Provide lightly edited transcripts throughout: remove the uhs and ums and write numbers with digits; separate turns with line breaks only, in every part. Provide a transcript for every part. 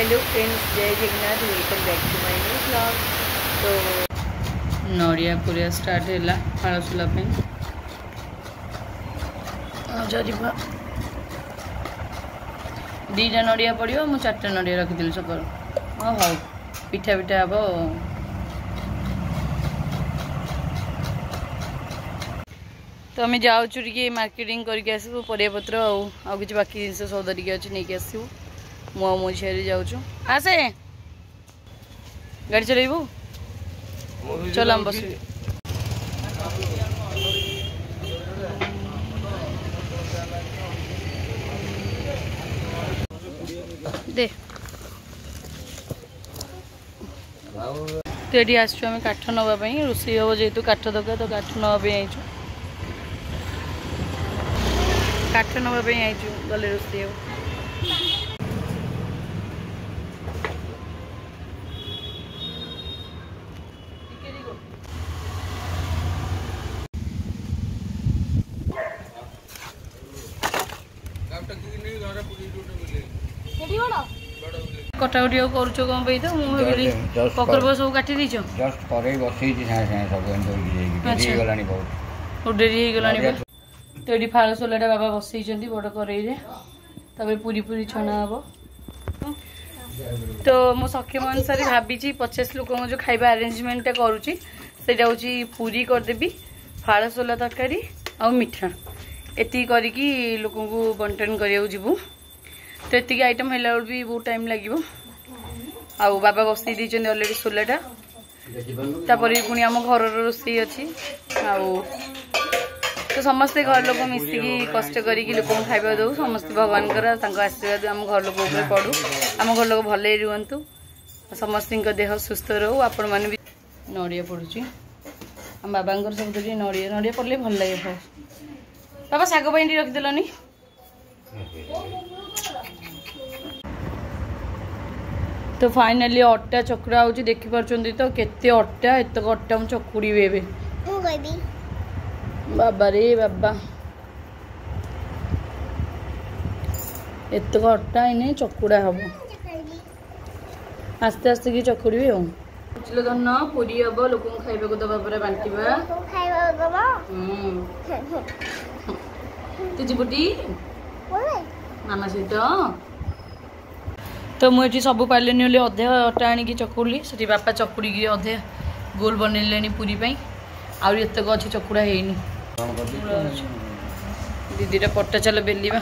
Hello friends, जय Jagannath, welcome back to my new blog. तो नड़िया पूरा स्टार्ट है फाड़सुला दीटा नड़िया पड़ो मु 4टा नड़िया रखी सकाल। हाँ हौ पिठा पिठा हम। तो आम जाऊँ टे मार्केटिंग करके आसबू परियापत्र आउ कि बाकी जिन सौदा टे अच्छे नहीं आसबू। मु मो झील जाऊँ आसे गाड़ी चलू चल हम बस दे तो ये आसु आम काठ नापी रोषे हम जेहतु काठ दरकार तो काठ नापी आई काठ नापी आई गले रोषे हम कटाकटी करुच कौन पे तो मुझे पकर सब काटी दीच
जस्ट करे बसई सब डेरी बहुत
डेरी हो गला। तो ये फाड़सोलाटा बाबा बसई बड़ करेई पूरी पूरी छना हम। तो मो सक्षम अनुसार भावी 50 लोक जो खाଇବା आरेंजमेंट करुच्ची से पूरी करदेवी फाड़सोला तरकारी आ मिठा एति करके लोक बंटन करा जीवु। तो ये आइटम है भी बहुत टाइम लगे। आउ बाबा बसई देते अलरेडी सोलाटा पुणी आम घर रोषे अच्छी तो समस्ते घर लोक मिसिकी कष्ट करी लोक खाଇବା दो समस्त भगवान आशीर्वाद आम घर लोक पड़ू आम घर लोक भले रुहतु समस्त देह सुस्थ रो। आपण मैंने भी नड़िया पड़ुची आम बाबा सब नड़िया नड़िया पड़े भल लगे। बाबा शाग रखिदेलनी तो फाइनली अट्टा चकुड़ा हो देखी पार्टी तो केते अट्टा एत अट्टा मु चकुड़ी ए बाबा रे बाबा एत अट्टा इने चकुड़ा हम आस्ते आस्ते की चकुड़ी हो धन पूरी हम लोक खाइबा दबा पर बांटा तू जीवटी मामा सहित। तो मुझे सब पारे अधे अटा आनिकी चकुड़ी से बापा चकुड़ी अधे गोल बनइले पूरी आहरी एतक अच्छे चकुड़ा है दीदीटा पट्टा चल बेलिबा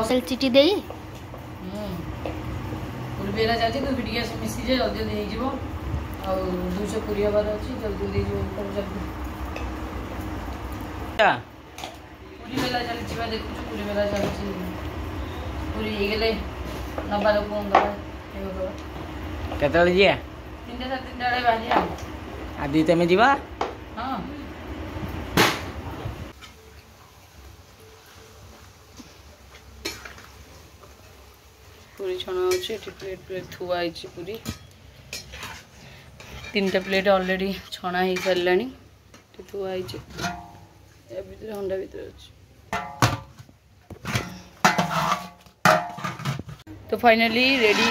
बेल
चिटी दे
बेला चलती तो भिडिया मिसी जाए जल्दी जल्दी हो 220 हबार अच्छी जल्दी जल्दी पूरी बेला चलती देखु पूरी बेला चलती पूरी हो गले नबा लोक
केतल जी
3टा 3टा बेले बाहर
आदि तमे जीवा।
हाँ पूरी छणा अच्छे प्लेट प्लेट थुआई पूरी 3टा प्लेट ऑलरेडी छणा हो सारा थुआई भर हंडा भर अच्छे। तो फाइनली रेडी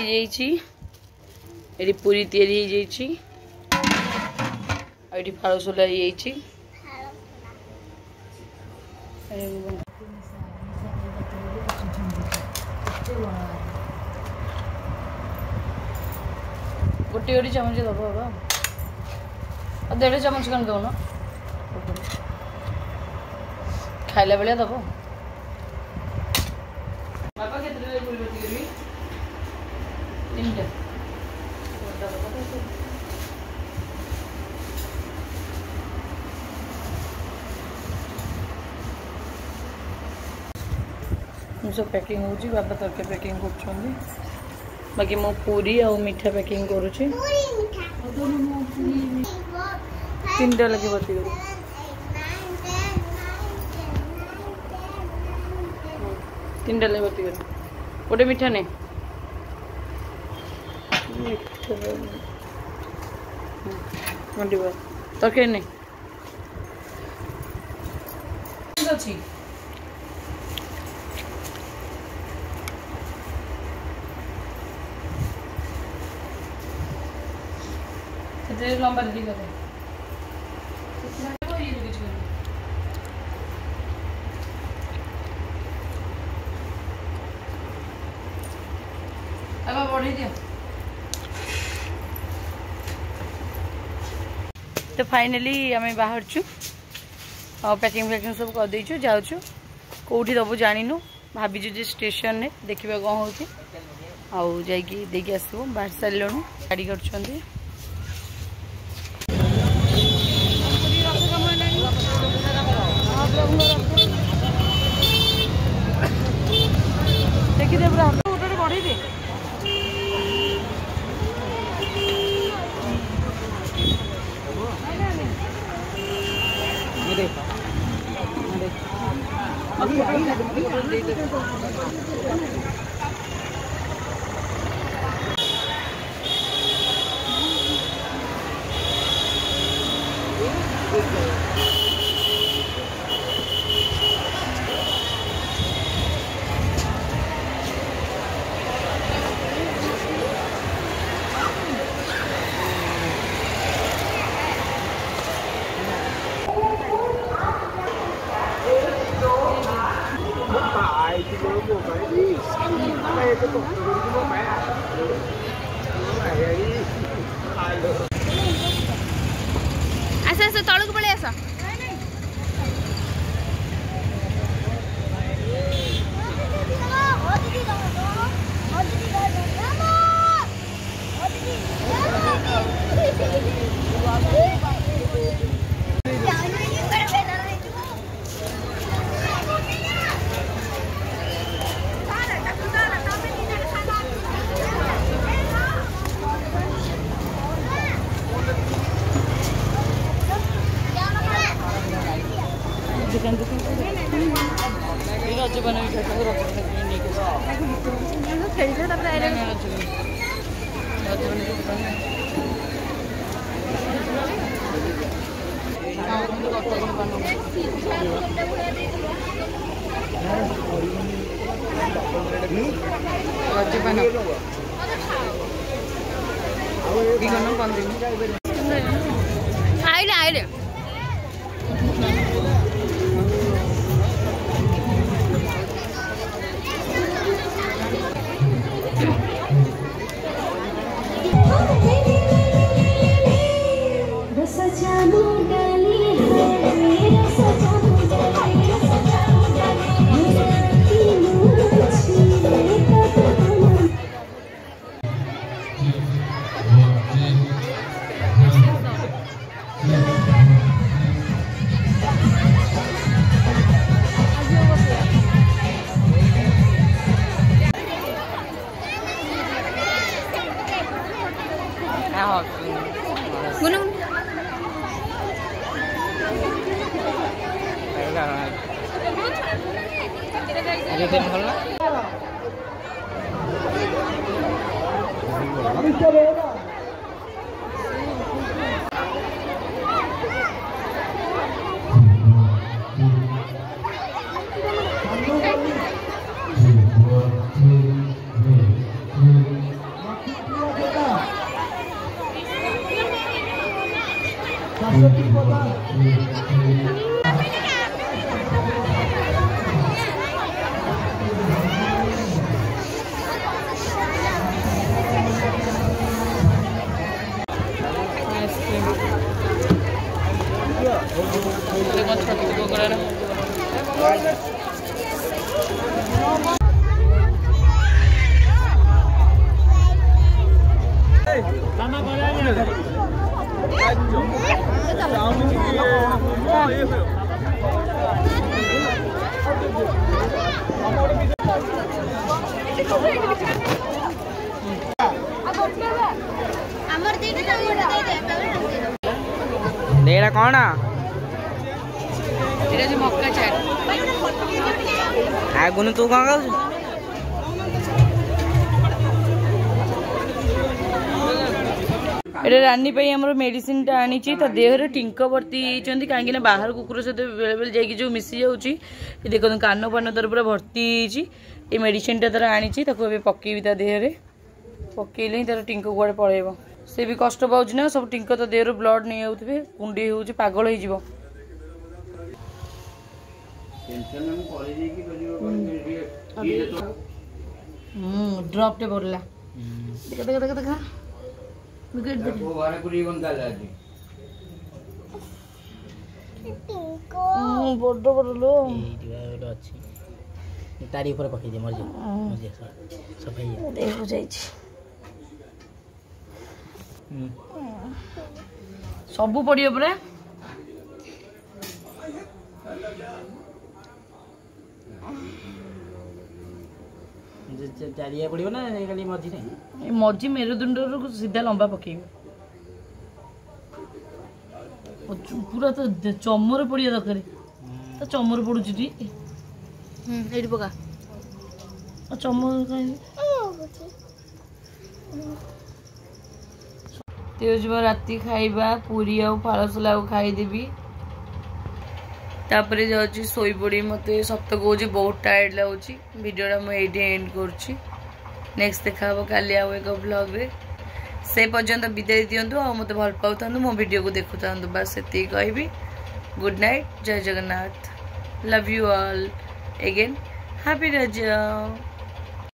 ये पूरी तैयारी ये फाड़सोला गोटे गोटे चामच दब बाबा और 1.5 चामच कौन दौन खाइला बेले दब बाबा के 3टा सब पैकिंग होची बाबा तरके पैकिंग कर बाकी मो पूरी आ मिठा पैकिंग करुची 3टा लगे बती 3टा लगे बती गोटे मिठा नहीं ତରକାରୀ ନାହିଁ ଅଛି ସେଥିରେ ଲମ୍ବା ରେଡ଼ି କରେ अब बढ़ी दिया तो फाइनली आम बाहर पैकिंग फैकिंग सब कर देचु जाऊँ कौटी दबु जानिनु भाविचु जे स्टेशन ने देखा कौन हो जाकि आसबू बाहर सारे गाड़ी कर देखिए पूरा गोटे बढ़े दे
आस तलू पलि आस रज बना आइले आइले
देड़ा कौन
एटा जो मक्का चाट
आगुन तू कौन खाऊ
एटा रानी पई हमर मेडिसिन टा आनी ची त देह रे टिंक भर्ती चंदी काहे कि बाहर कुकुर से बेले बेले जाई कि जो मिसी जाउची ए देखो कानो पानो तर पूरा भर्ती ची ए मेडिसिन टा तर आनी ची ताको बे पक्की ता देह रे पक्कीले तर टिंक गुआडे पळेबो से भी कष्ट पाउची ना सब टिंक तो देह रे ब्लड नै आउथबे कुंडी होउची पागल होई जीवो
टेंशन में कॉलेज की
ड्रॉप टे बोलला देखा देखा देखा देखा
वो वाला कुरी बनता लाजी
बड़ बड़ लो
ଏଇଠି ଅଛି ତାରି ଉପରେ ପକେଇ ଦେ ମରିଯିବ ସଫାଇ
देह जाइछि ସବୁ ପଡିବ ପରା
ଚାରିଆ ପଡ଼ିବ ନା ଖାଲି ମଝିରେ
ଏ ମଝି ମେରୁଦଣ୍ଡରୁ ସିଧା ଲମ୍ବା ପକେଇବି पूरा तो चमर पड़िया दरकार तो चमर पड़ुची टी
ଏଇଠି ପକା
चमर तेज राति खाइबा पूरी आउ फालसला खाईदेवी तापर जाऊँ शोई पड़ी मत सत कौच बहुत टायर्ड लगुच भिडियोटा मुझे एंड करुच्ची नेक्स्ट देखा काली आउ एक ब्लॉग रे से पर्यंत विदाई दिंतु आ मत भल पाता मो वीडियो को देखु था बस से कहबी गुड नाइट जय Jagannath love you all again happy रज।